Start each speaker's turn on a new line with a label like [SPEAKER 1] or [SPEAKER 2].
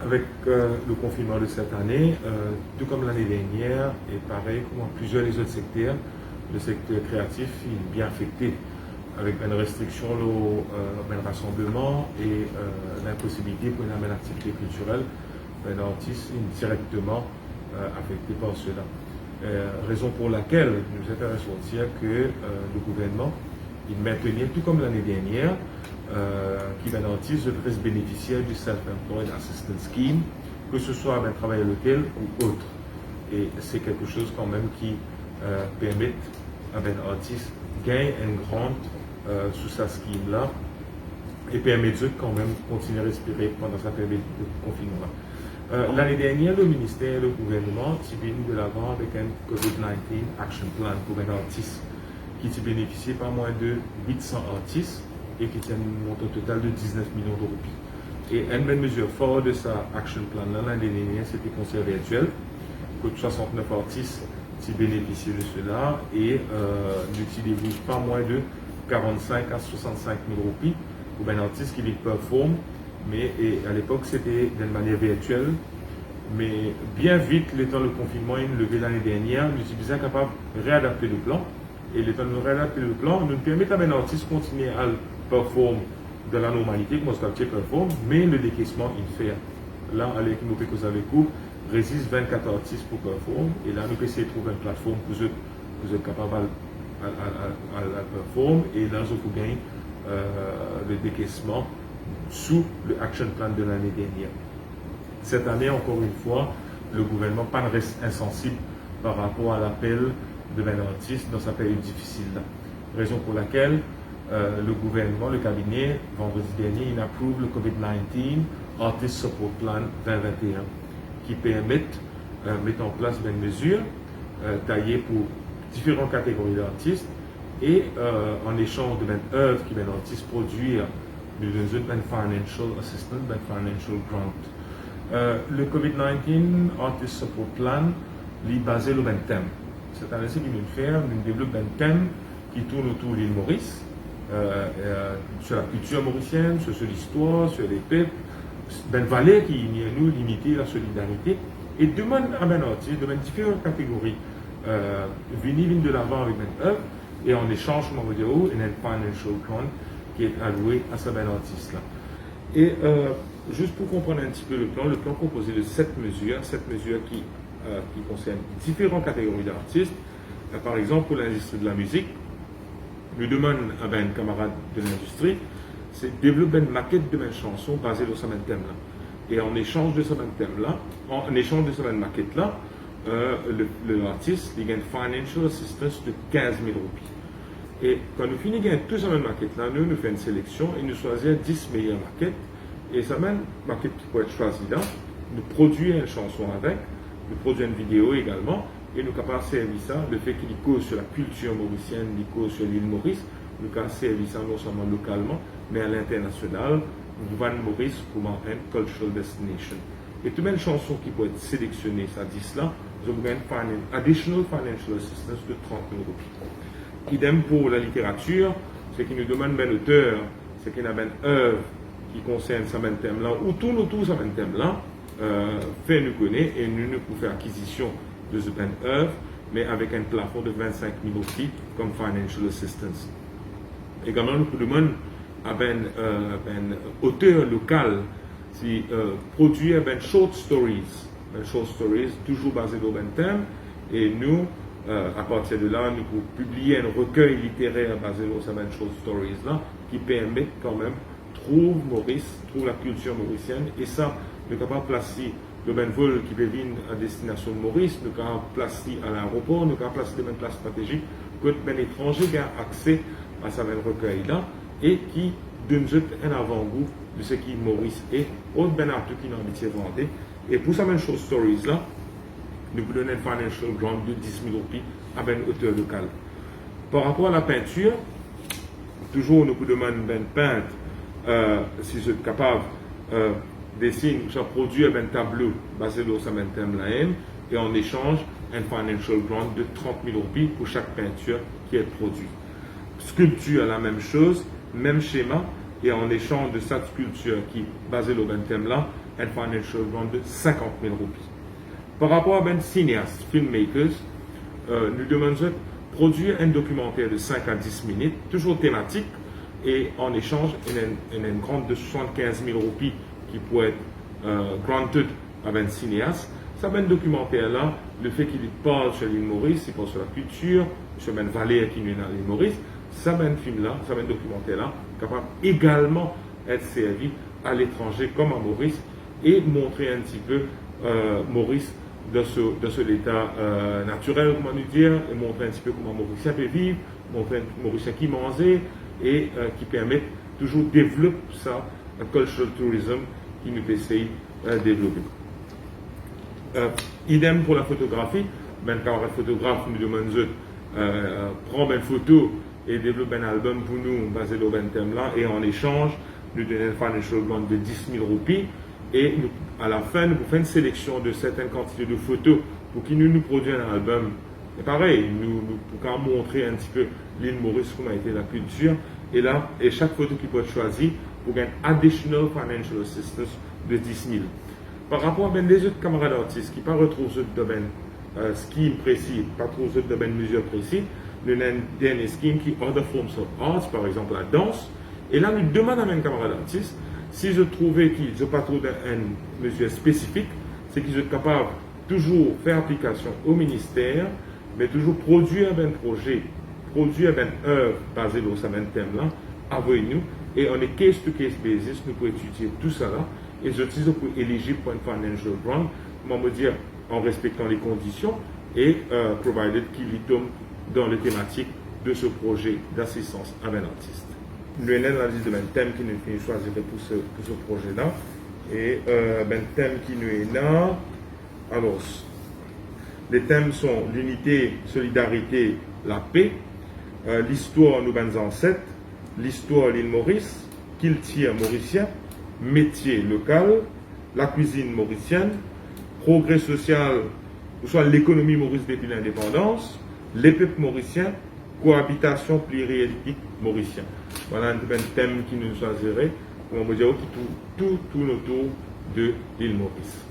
[SPEAKER 1] Avec le confinement de cette année, tout comme l'année dernière, et pareil comme plusieurs des autres secteurs, le secteur créatif est bien affecté avec une restriction au rassemblement et l'impossibilité pour une activité culturelle, l'artiste est directement affecté par cela. Raison pour laquelle nous intéressons à dire que le gouvernement il maintenait, tout comme l'année dernière, qui l'artiste devrait se bénéficier du Self-Employed Assistance Scheme, que ce soit un travail à l'hôtel ou autre. Et c'est quelque chose quand même qui permet à un artiste gagner une grande sous sa scheme-là et permet de quand même continuer à respirer pendant sa période de confinement-là. L'année dernière, le ministère et le gouvernement sont venus de l'avant avec un COVID-19 Action Plan pour un artiste qui s'est bénéficié par moins de 800 artistes et qui tient un montant total de 19 millions de roupies. Et une belle mesure forte de sa Action Plan l'année dernière, c'était le concert virtuel, que 69 artistes s'y bénéficié de cela et n'utilisent pas moins de 45 à 65 000 roupies pour un artiste qui les performe. Mais à l'époque, c'était d'une manière virtuelle. Mais bien vite, l'étant le confinement est levé l'année dernière, nous sommes capables de réadapter le plan. Et l'étant de réadapter le plan, nous permettons à un artiste de continuer à performer de la normalité, comme on se performe, mais le décaissement, il fait. Là, avec nous, que avec vous, résiste 24 artistes pour performer. Et là, nous essayons de trouver une plateforme pour vous êtes capable à performer. Et là, nous pouvons gagner le décaissement sous le action plan de l'année dernière. Cette année, encore une fois, le gouvernement pas reste insensible par rapport à l'appel de l'artiste dans sa période difficile. Raison pour laquelle le gouvernement, le cabinet, vendredi dernier, il approuve le COVID-19 Artist Support Plan 2021 qui permettent de mettre en place des mesures taillées pour différentes catégories d'artistes et en échange de œuvres qui l'artiste produire nous donnons une financial assistance, une financial grant. Le COVID-19 Artist Support Plan est basé sur un thème. Cette année, ce que nous faisons, nous développons un thème qui tourne autour de l'île Maurice, sur la culture mauricienne, sur l'histoire, sur les peuples, une valeur qui nous limiter la solidarité et demande à un artiste de différentes catégories venir de l'avant avec une œuvre et en échange, on va dire, une financial grant qui est alloué à ce bel artiste-là. Et juste pour comprendre un petit peu le plan composé de 7 mesures qui concernent différentes catégories d'artistes. Par exemple, pour l'industrie de la musique, nous demandons à un camarade de l'industrie, c'est de développer une maquette de mes chansons basée sur ce même thème-là. Et en échange de ce même thème-là, en échange de cette même maquette-là, l'artiste il gagne financial assistance de 15 000 roupies. Et quand nous finissons avec toute cette même maquette-là, nous faisons une sélection et nous choisissons 10 meilleures maquettes. Et cette même maquette qui peut être choisie là, nous produisons une chanson avec, nous produisons une vidéo également, et nous sommes capables de servir ça, le fait qu'il cause sur la culture mauricienne, il cause sur l'île Maurice, nous sommes capables de servir ça non seulement localement, mais à l'international, Van Maurice comme un cultural destination. Et toutes les chansons qui peuvent être sélectionnées, ça dit cela, nous avons une additional financial assistance de 30 000 roupies. Idem pour la littérature, c'est qu'il nous demande un auteur, c'est qu'il y a une œuvre qui concerne ce même thème-là, ou tourne autour de ce même thème-là, fait nous connaître et nous pouvons faire acquisition de cette œuvre, mais avec un plafond de 25 000 roupies comme financial assistance. Également, nous demandons à un auteur local qui produit short stories, toujours basé sur un thème, et nous, à partir de là, nous pouvons publier un recueil littéraire basé sur ces short stories là, qui permet quand même trouve Maurice, trouve la culture mauricienne, et ça, nous sommes capables de placer le même vol qui peut venir à destination de Maurice, nous sommes capables de placer à l'aéroport, nous sommes capables de placer de même place stratégique, que les étrangers aient accès à ce même recueil là, et qui donne un avant-goût de ce qui Maurice est, autre ben article qui n'a habitué à vendre. Et pour ces short stories là, nous vous donnons un financial grant de 10 000 roupies à un auteur local. Par rapport à la peinture, toujours nous vous demandons un peintre, si vous êtes capable de dessiner, de produire un tableau basé sur ce même thème-là, et en échange, un financial grant de 30 000 roupies pour chaque peinture qui est produite. Sculpture, la même chose, même schéma, et en échange de cette sculpture qui est basée sur le même thème-là, and financial grant de 50 000 roupies. Par rapport à ben cinéastes, filmmakers, nous demandons de produire un documentaire de 5 à 10 minutes, toujours thématique, et en échange, il y a une grant de 75 000 roupies qui pourrait être granted à ben cinéaste. Ça ben documentaire-là, le fait qu'il parle sur l'île Maurice, il parle sur la culture, sur ben vallée qui est dans l'île Maurice, ça ben film-là, ça ben documentaire-là, capable également être servi à l'étranger comme à Maurice et montrer un petit peu Maurice dans ce état naturel, comment nous dire, et montrer un petit peu comment Mauricien peut vivre, montrer Mauricien qui mangeait et qui permet toujours de développer ça, un cultural tourism qui nous essaye de développer. Idem pour la photographie, ben camarade photographe nous demande de prendre une photo et développer un album pour nous basé sur un thème là et en échange nous donner un financial grant de 10 000 roupies et nous, à la fin nous faisons une sélection de certaines quantités de photos pour qu'ils nous produisent un album. Et pareil, nous pouvons montrer un petit peu l'île Maurice, comment a été la culture et là, et chaque photo qui peut être choisie pour gagner additional financial assistance de 10 000. Par rapport à ben, les autres camarades artistes qui ne retrouvent ce domaine scheme précis, pas trop ce domaine mesure précis, nous avons un dernier scheme qui est other forms of arts, par exemple la danse. Et là, nous demandons à mes camarades artistes si je trouvais qu'ils n'ont pas trop une mesure spécifique, c'est qu'ils sont capables de toujours faire application au ministère, mais toujours produire un projet, produire une œuvre basée sur ce même thème-là, avec nous, et on est case-to-case basis, nous pouvons étudier tout ça là, et je suis éligible pour une financial grant, comment me dire, en respectant les conditions, et provided qu'il y tombe dans les thématiques de ce projet d'assistance à un artiste. Nous avons la liste de thème qui nous choisirait pour ce projet-là. Et thème qui nous est là. Alors, les thèmes sont l'unité, solidarité, la paix, l'histoire nous nos ancêtres, l'histoire l'île Maurice, culture mauricien, métier local, la cuisine mauricienne, progrès social, soit l'économie maurice depuis l'indépendance, les peuples mauriciens, cohabitation pluriethnique mauricien. Voilà un thème qui nous choisirait, on va dire, qui tout autour de l'île Maurice.